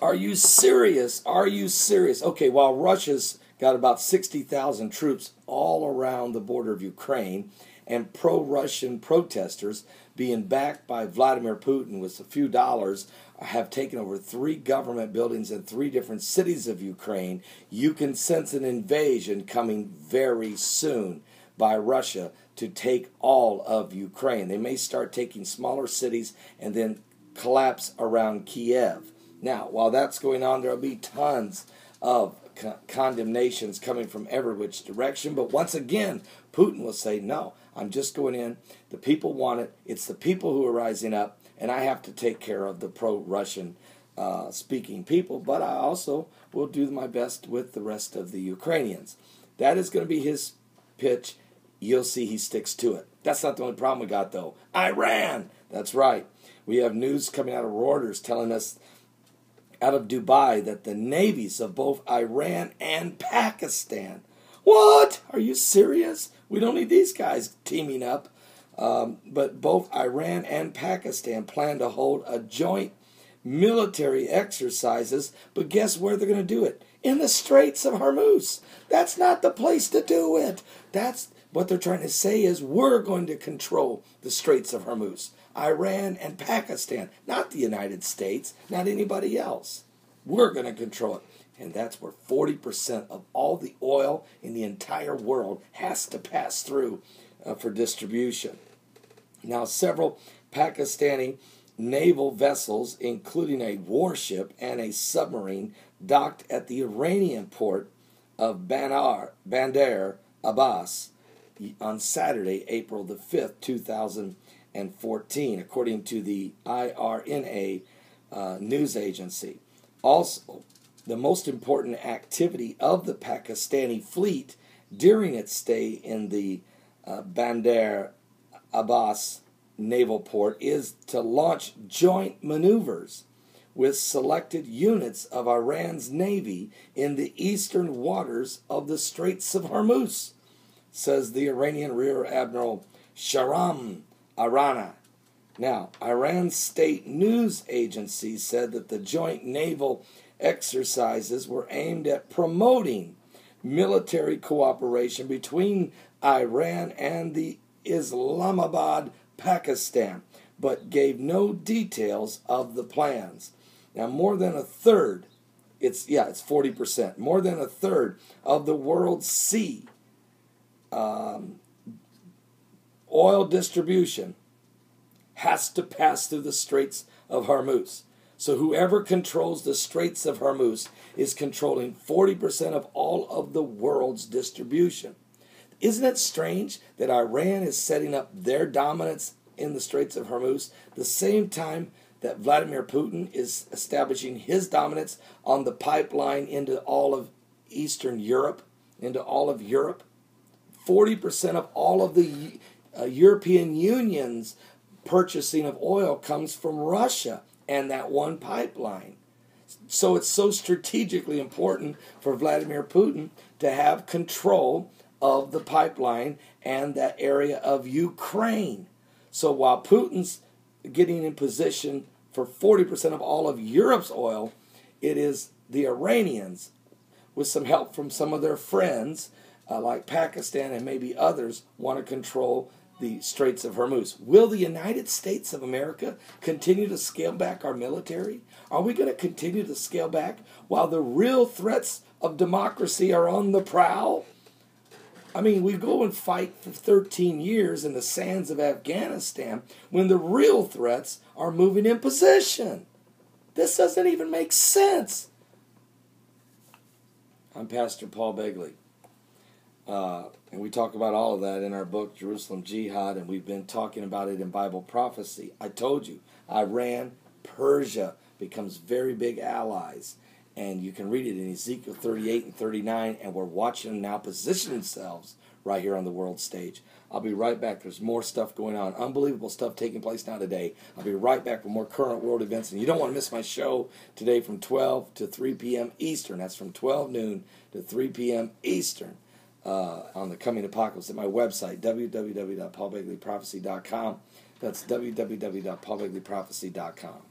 Are you serious? Are you serious? Okay, while Russia's got about 60,000 troops all around the border of Ukraine and pro-Russian protesters being backed by Vladimir Putin with a few dollars have taken over 3 government buildings in 3 different cities of Ukraine, you can sense an invasion coming very soon by Russia to take all of Ukraine. They may start taking smaller cities and then collapse around Kiev. Now, while that's going on, there will be tons of condemnations coming from every which direction. But once again, Putin will say, no, I'm just going in. The people want it. It's the people who are rising up, and I have to take care of the pro-Russian speaking people. But I also will do my best with the rest of the Ukrainians. That is going to be his pitch. You'll see he sticks to it. That's not the only problem we got, though. Iran. That's right. We have news coming out of Reuters telling us out of Dubai that the navies of both Iran and Pakistan. What? Are you serious? We don't need these guys teaming up. But both Iran and Pakistan plan to hold a joint military exercises. But guess where they're going to do it? In the Straits of Hormuz. That's not the place to do it. That's what they're trying to say is we're going to control the Straits of Hormuz. Iran and Pakistan, not the United States, not anybody else. We're going to control it. And that's where 40% of all the oil in the entire world has to pass through for distribution. Now, several Pakistani naval vessels, including a warship and a submarine, docked at the Iranian port of Bandar Abbas on Saturday, April the 5th, 2014, according to the IRNA news agency. Also, the most important activity of the Pakistani fleet during its stay in the Bandar Abbas naval port is to launch joint maneuvers with selected units of Iran's navy in the eastern waters of the Straits of Hormuz, says the Iranian Rear Admiral Shahram Arana. Now, Iran's state news agency said that the joint naval exercises were aimed at promoting military cooperation between Iran and the Islamabad, Pakistan, but gave no details of the plans. Now, more than a third, it's 40%, more than a third of the world's sea oil distribution has to pass through the Straits of Hormuz. So whoever controls the Straits of Hormuz is controlling 40% of all of the world's distribution. Isn't it strange that Iran is setting up their dominance in the Straits of Hormuz the same time that Vladimir Putin is establishing his dominance on the pipeline into all of Eastern Europe, into all of Europe? 40% of all of the European Union's purchasing of oil comes from Russia and that one pipeline. So it's so strategically important for Vladimir Putin to have control of the pipeline and that area of Ukraine. So while Putin's getting in position for 40% of all of Europe's oil, it is the Iranians, with some help from some of their friends, like Pakistan and maybe others, want to control the Straits of Hormuz. Will the United States of America continue to scale back our military? Are we going to continue to scale back while the real threats of democracy are on the prowl? I mean, we go and fight for 13 years in the sands of Afghanistan when the real threats are moving in position. This doesn't even make sense. I'm Pastor Paul Begley. And we talk about all of that in our book, Jerusalem Jihad, and we've been talking about it in Bible prophecy. I told you, Iran, Persia becomes very big allies. And you can read it in Ezekiel 38 and 39, and we're watching them now position themselves right here on the world stage. I'll be right back. There's more stuff going on. Unbelievable stuff taking place now today. I'll be right back with more current world events. And you don't want to miss my show today from 12 to 3 p.m. Eastern. That's from 12 noon to 3 p.m. Eastern. On the coming apocalypse at my website, www.paulbegleyprophecy.com. That's www.paulbegleyprophecy.com.